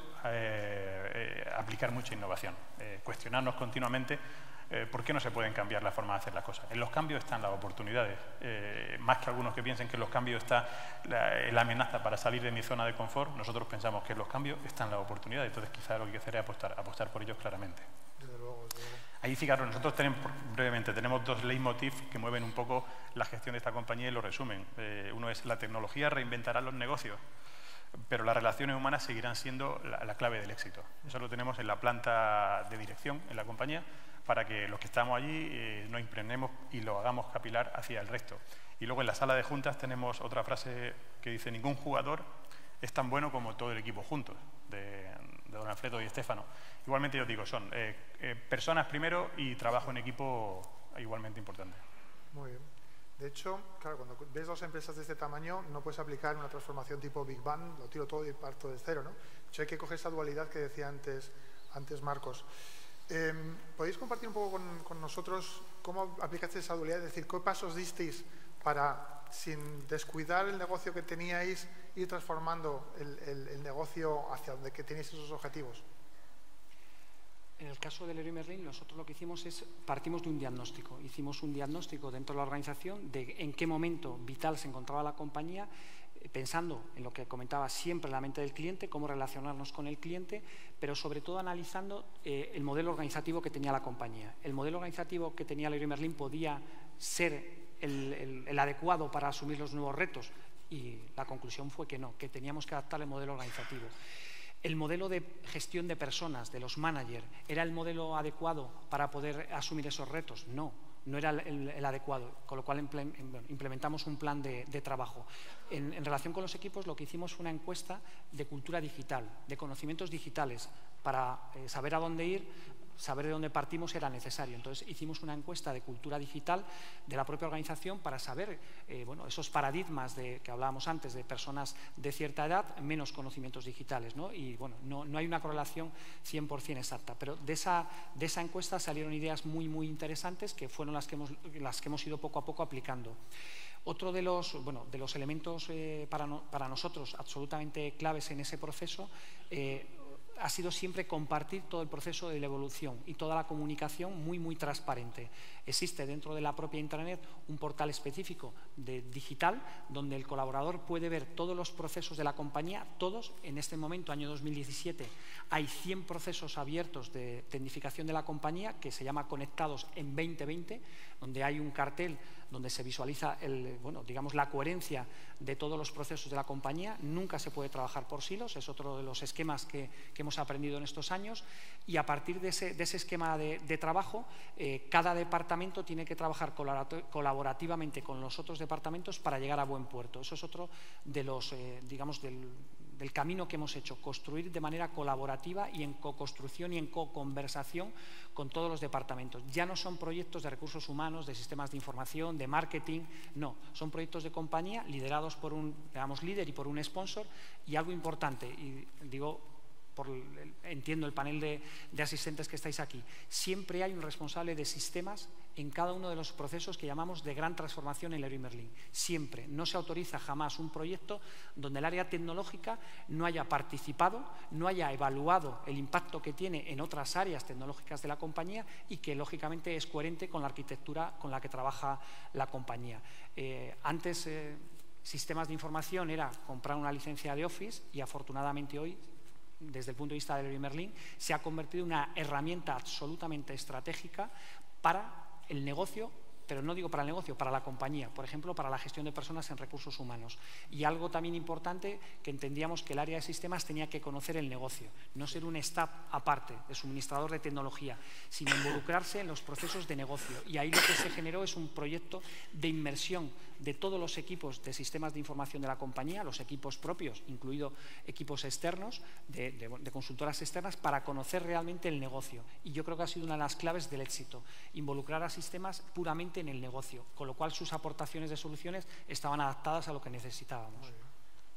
aplicar mucha innovación, cuestionarnos continuamente ¿por qué no se pueden cambiar la forma de hacer las cosas? En los cambios están las oportunidades. Más que algunos que piensen que en los cambios está la amenaza para salir de mi zona de confort, nosotros pensamos que en los cambios están las oportunidades. Entonces, quizás lo que hay que hacer es apostar por ellos claramente. Desde luego, desde luego. Ahí, fijaros, nosotros brevemente tenemos dos leitmotiv que mueven un poco la gestión de esta compañía y lo resumen. Uno es: la tecnología reinventará los negocios, pero las relaciones humanas seguirán siendo la clave del éxito. Eso lo tenemos en la planta de dirección, en la compañía, para que los que estamos allí nos impregnemos y lo hagamos capilar hacia el resto. Y luego en la sala de juntas tenemos otra frase que dice: ningún jugador es tan bueno como todo el equipo juntos, de don Alfredo y Estéfano. Igualmente, yo os digo, son personas primero y trabajo en equipo igualmente importante. Muy bien. De hecho, claro, cuando ves dos empresas de este tamaño, no puedes aplicar una transformación tipo Big Bang, lo tiro todo y parto de cero, ¿no? De hecho, hay que coger esa dualidad que decía antes Marcos. ¿Podéis compartir un poco con nosotros cómo aplicasteis esa dualidad? Es decir, ¿qué pasos disteis para, sin descuidar el negocio que teníais, ir transformando el negocio hacia donde que teníais esos objetivos? En el caso del Leroy Merlin, nosotros lo que hicimos es, partimos de un diagnóstico. Hicimos un diagnóstico dentro de la organización de en qué momento vital se encontraba la compañía, pensando en lo que comentaba siempre en la mente del cliente, cómo relacionarnos con el cliente, pero sobre todo analizando el modelo organizativo que tenía la compañía. El modelo organizativo que tenía Leroy Merlin podía ser el adecuado para asumir los nuevos retos, y la conclusión fue que no, que teníamos que adaptar el modelo organizativo. ¿El modelo de gestión de personas, de los managers, era el modelo adecuado para poder asumir esos retos? No, no era el adecuado, con lo cual implementamos un plan de trabajo. En relación con los equipos, lo que hicimos fue una encuesta de cultura digital, de conocimientos digitales, para saber a dónde ir. Saber de dónde partimos era necesario. Entonces, hicimos una encuesta de cultura digital de la propia organización para saber bueno, esos paradigmas que hablábamos antes, de personas de cierta edad, menos conocimientos digitales, ¿no? Y bueno, no hay una correlación 100% exacta, pero de esa encuesta salieron ideas muy interesantes, que fueron las que hemos ido poco a poco aplicando. Otro de los elementos para nosotros absolutamente claves en ese proceso ha sido siempre compartir todo el proceso de la evolución y toda la comunicación muy transparente. Existe dentro de la propia intranet un portal específico digital donde el colaborador puede ver todos los procesos de la compañía, todos. En este momento, año 2017, hay 100 procesos abiertos de tecnificación de la compañía que se llama Conectados en 2020, donde hay un cartel donde se visualiza digamos, la coherencia de todos los procesos de la compañía. Nunca se puede trabajar por silos, es otro de los esquemas que hemos aprendido en estos años, y a partir de ese esquema de trabajo, cada departamento tiene que trabajar colaborativamente con los otros departamentos para llegar a buen puerto. Eso es otro de los, digamos, del camino que hemos hecho, construir de manera colaborativa y en co-construcción y en co-conversación con todos los departamentos. Ya no son proyectos de recursos humanos, de sistemas de información, de marketing, no, son proyectos de compañía liderados por un, digamos, líder y por un sponsor. Y algo importante, y digo, entiendo el panel de asistentes que estáis aquí, siempre hay un responsable de sistemas en cada uno de los procesos que llamamos de gran transformación en Leroy Merlin. Siempre. No se autoriza jamás un proyecto donde el área tecnológica no haya participado, no haya evaluado el impacto que tiene en otras áreas tecnológicas de la compañía y que, lógicamente, es coherente con la arquitectura con la que trabaja la compañía. Antes, sistemas de información era comprar una licencia de Office, y afortunadamente hoy, desde el punto de vista de Leroy Merlin, se ha convertido en una herramienta absolutamente estratégica para el negocio, pero no digo para el negocio, para la compañía, por ejemplo, para la gestión de personas en recursos humanos. Y algo también importante, que entendíamos que el área de sistemas tenía que conocer el negocio, no ser un staff aparte, de suministrador de tecnología, sino involucrarse en los procesos de negocio. Y ahí lo que se generó es un proyecto de inmersión de todos los equipos de sistemas de información de la compañía, los equipos propios, incluido equipos externos, de consultoras externas, para conocer realmente el negocio. Y yo creo que ha sido una de las claves del éxito, involucrar a sistemas puramente en el negocio, con lo cual sus aportaciones de soluciones estaban adaptadas a lo que necesitábamos.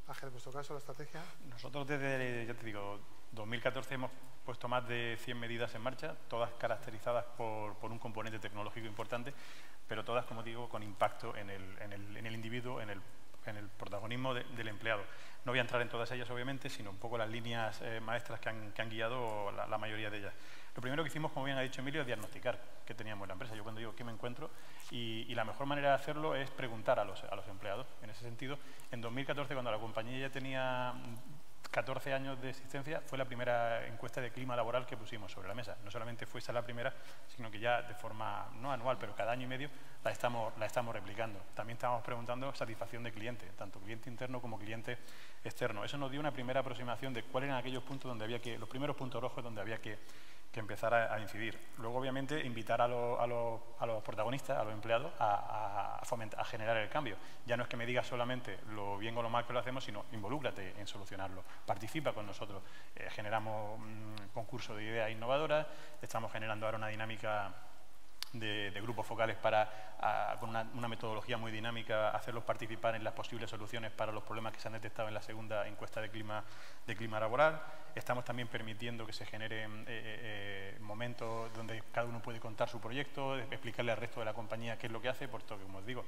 Ángel, en vuestro caso, la estrategia. Nosotros desde, ya te digo, 2014 hemos puesto más de 100 medidas en marcha, todas caracterizadas por un componente tecnológico importante, pero todas, como digo, con impacto en el individuo, en el protagonismo del empleado. No voy a entrar en todas ellas, obviamente, sino un poco las líneas maestras que han guiado la mayoría de ellas. Lo primero que hicimos, como bien ha dicho Emilio, es diagnosticar qué teníamos en la empresa. Yo cuando digo qué me encuentro, y la mejor manera de hacerlo es preguntar a los empleados. En ese sentido, en 2014, cuando la compañía ya tenía 14 años de existencia, fue la primera encuesta de clima laboral que pusimos sobre la mesa. No solamente fue esa la primera, sino que ya de forma, no anual, pero cada año y medio, la estamos replicando. También estábamos preguntando satisfacción de cliente, tanto cliente interno como cliente externo. Eso nos dio una primera aproximación de cuáles eran aquellos puntos donde había que, los primeros puntos rojos donde había que empezar a incidir. Luego, obviamente, invitar a los protagonistas, a los empleados, a generar el cambio. Ya no es que me digas solamente lo bien o lo mal que lo hacemos, sino involúcrate en solucionarlo. Participa con nosotros. Generamos un concurso de ideas innovadoras, estamos generando ahora una dinámica de grupos focales para, con una metodología muy dinámica, hacerlos participar en las posibles soluciones para los problemas que se han detectado en la segunda encuesta de clima laboral. Estamos también permitiendo que se generen momentos donde cada uno puede contar su proyecto, explicarle al resto de la compañía qué es lo que hace, puesto que, como os digo,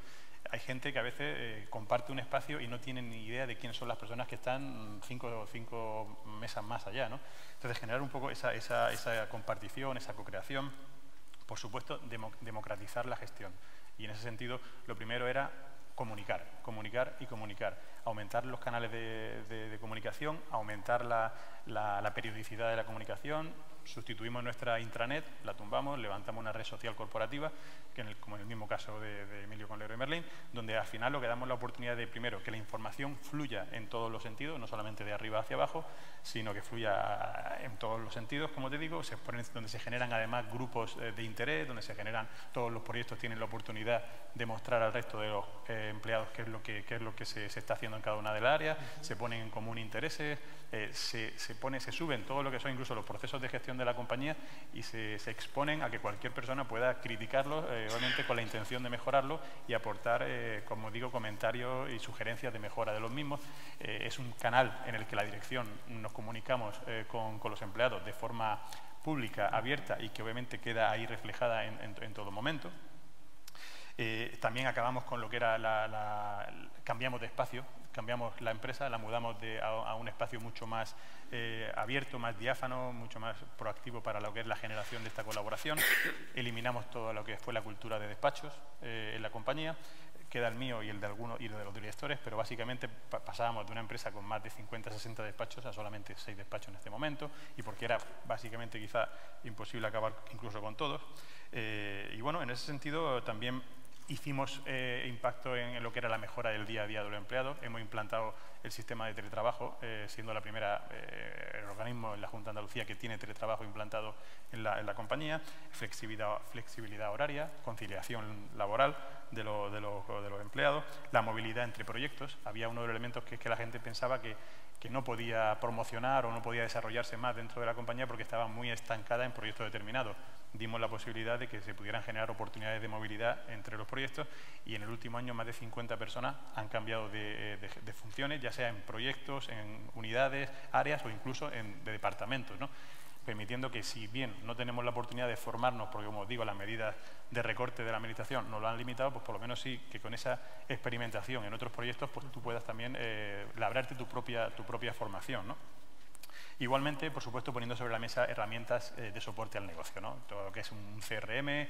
hay gente que a veces comparte un espacio y no tiene ni idea de quiénes son las personas que están cinco mesas más allá, ¿no? Entonces, generar un poco esa compartición, esa co-creación. Por supuesto, democratizar la gestión. Y en ese sentido, lo primero era comunicar, aumentar los canales de comunicación, aumentar la periodicidad de la comunicación. Sustituimos nuestra intranet, la tumbamos, levantamos una red social corporativa, como en el mismo caso de Emilio con Leroy Merlin, donde al final lo que damos la oportunidad de, primero, que la información fluya en todos los sentidos, no solamente de arriba hacia abajo, sino que fluya en todos los sentidos, como te digo, donde se generan además grupos de interés, donde se generan, todos los proyectos tienen la oportunidad de mostrar al resto de los empleados qué es lo que se está haciendo en cada una de las áreas, se ponen en común intereses, se suben todo lo que son incluso los procesos de gestión de la compañía y se exponen a que cualquier persona pueda criticarlos, obviamente con la intención de mejorarlo y aportar, como digo, comentarios y sugerencias de mejora de los mismos. Es un canal en el que la dirección nos comunicamos con los empleados de forma pública, abierta y que obviamente queda ahí reflejada en todo momento. También acabamos con lo que era cambiamos de espacio, cambiamos la empresa, la mudamos a un espacio mucho más abierto, más diáfano, mucho más proactivo para lo que es la generación de esta colaboración. Eliminamos todo lo que fue la cultura de despachos en la compañía. Queda el mío y el de algunos y el de los directores, pero básicamente pasábamos de una empresa con más de 50-60 despachos a solamente 6 despachos en este momento, y porque era básicamente quizá imposible acabar incluso con todos. Y bueno, en ese sentido también hicimos impacto en lo que era la mejora del día a día de los empleados. Hemos implantado el sistema de teletrabajo, siendo la primera el organismo en la Junta de Andalucía que tiene teletrabajo implantado en la compañía, flexibilidad horaria, conciliación laboral de los empleados, la movilidad entre proyectos. Había uno de los elementos que es que la gente pensaba que no podía promocionar o no podía desarrollarse más dentro de la compañía porque estaba muy estancada en proyectos determinados. Dimos la posibilidad de que se pudieran generar oportunidades de movilidad entre los proyectos y en el último año más de 50 personas han cambiado de funciones, ya sea en proyectos, en unidades, áreas o incluso de departamentos, ¿no? Permitiendo que, si bien no tenemos la oportunidad de formarnos, porque como os digo, las medidas de recorte de la administración nos lo han limitado, pues por lo menos sí que con esa experimentación en otros proyectos pues tú puedas también labrarte tu propia formación, ¿no? Igualmente, por supuesto, poniendo sobre la mesa herramientas de soporte al negocio, ¿no? Todo lo que es un CRM,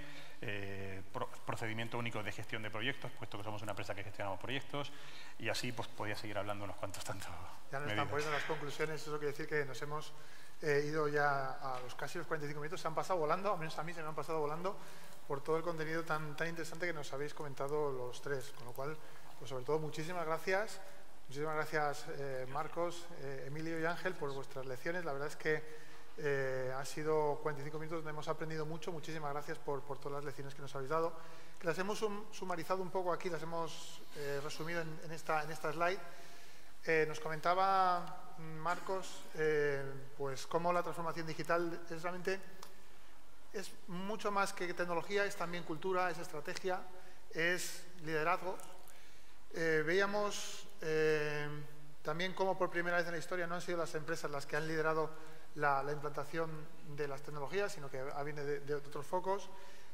procedimiento único de gestión de proyectos, puesto que somos una empresa que gestionamos proyectos, y así pues podía seguir hablando unos cuantos tantos. Ya nos están poniendo las conclusiones, eso quiere decir que nos hemos ido ya a casi los 45 minutos, se han pasado volando, al menos a mí se me han pasado volando por todo el contenido tan interesante que nos habéis comentado los tres, con lo cual, pues sobre todo, muchísimas gracias. Muchísimas gracias, Marcos, Emilio y Ángel, por vuestras lecciones. La verdad es que han sido 45 minutos donde hemos aprendido mucho. Muchísimas gracias por todas las lecciones que nos habéis dado. Que las hemos sumarizado un poco aquí, las hemos resumido en esta slide. Nos comentaba Marcos, pues cómo la transformación digital es mucho más que tecnología, es también cultura, es estrategia, es liderazgo. Veíamos también cómo por primera vez en la historia no han sido las empresas las que han liderado la implantación de las tecnologías, sino que viene de otros focos.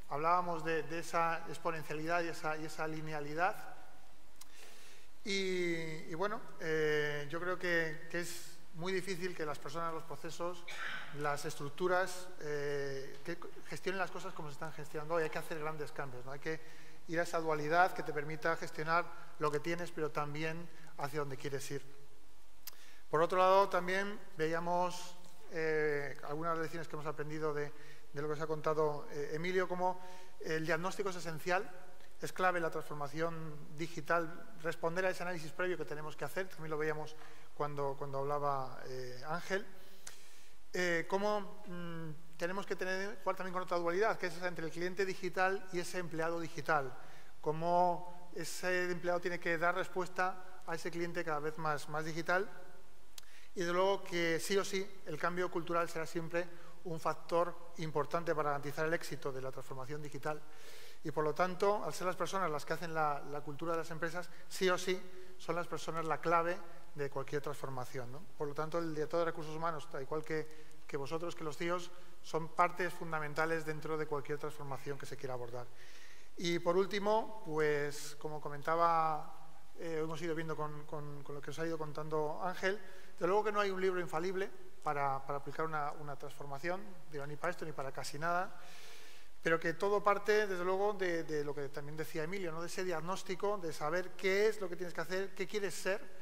Hablábamos de esa exponencialidad y esa linealidad. Y bueno, yo creo que es muy difícil que las personas, los procesos, las estructuras que gestionen las cosas como se están gestionando hoy. Hay que hacer grandes cambios, ¿no? Hay que ir a esa dualidad que te permita gestionar lo que tienes, pero también hacia donde quieres ir. Por otro lado, también veíamos algunas lecciones que hemos aprendido de lo que os ha contado Emilio, como el diagnóstico es esencial, es clave la transformación digital, responder a ese análisis previo que tenemos que hacer, también lo veíamos cuando hablaba Ángel. Cómo tenemos que jugar también con otra dualidad, que es entre el cliente digital y ese empleado digital. Cómo ese empleado tiene que dar respuesta a ese cliente cada vez más digital. Y desde luego que sí o sí el cambio cultural será siempre un factor importante para garantizar el éxito de la transformación digital. Y por lo tanto, al ser las personas las que hacen la cultura de las empresas, sí o sí son las personas la clave de cualquier transformación, ¿no? Por lo tanto, el director de recursos humanos, tal igual que vosotros, que los CEOs, son partes fundamentales dentro de cualquier transformación que se quiera abordar. Y por último, pues como comentaba, hemos ido viendo con lo que os ha ido contando Ángel, desde luego que no hay un libro infalible para aplicar una transformación, digo, ni para esto ni para casi nada, pero que todo parte, desde luego, de lo que también decía Emilio, ¿no? De ese diagnóstico, de saber qué es lo que tienes que hacer, qué quieres ser,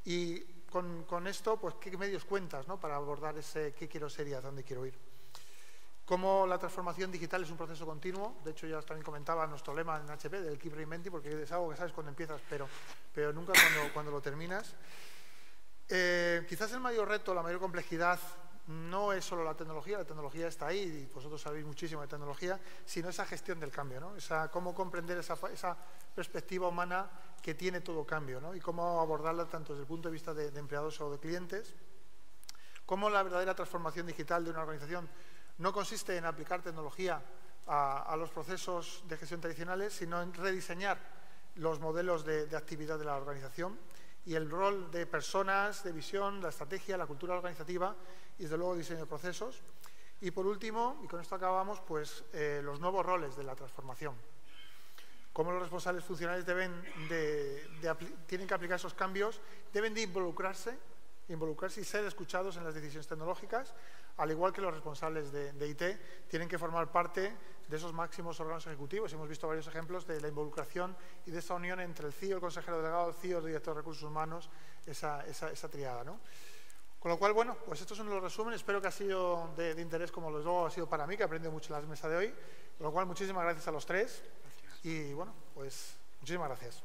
y con esto, pues qué medios cuentas, ¿no? Para abordar ese qué quiero ser y a dónde quiero ir. Como la transformación digital es un proceso continuo, de hecho ya también comentaba nuestro lema en HP del Keep Reinventing, porque es algo que sabes cuando empiezas, pero nunca cuando lo terminas. Quizás el mayor reto, la mayor complejidad, no es solo la tecnología está ahí, y vosotros sabéis muchísimo de tecnología, sino esa gestión del cambio, ¿no? Cómo comprender esa perspectiva humana que tiene todo cambio, ¿no? Y cómo abordarla tanto desde el punto de vista de empleados o de clientes. Cómo la verdadera transformación digital de una organización no consiste en aplicar tecnología a los procesos de gestión tradicionales, sino en rediseñar los modelos de actividad de la organización y el rol de personas, de visión, la estrategia, la cultura organizativa y, desde luego, el diseño de procesos. Y, por último, y con esto acabamos, pues los nuevos roles de la transformación. Cómo los responsables funcionales tienen que aplicar esos cambios, deben de involucrarse y ser escuchados en las decisiones tecnológicas, al igual que los responsables de IT tienen que formar parte de esos máximos órganos ejecutivos. Hemos visto varios ejemplos de la involucración y de esa unión entre el CEO, el consejero delegado, el CEO, el director de recursos humanos, esa triada, ¿no? Con lo cual, bueno, pues estos son los resúmenes. Espero que ha sido de interés, como luego ha sido para mí, que he aprendido mucho en la mesa de hoy. Con lo cual, muchísimas gracias a los tres. Y, bueno, pues muchísimas gracias.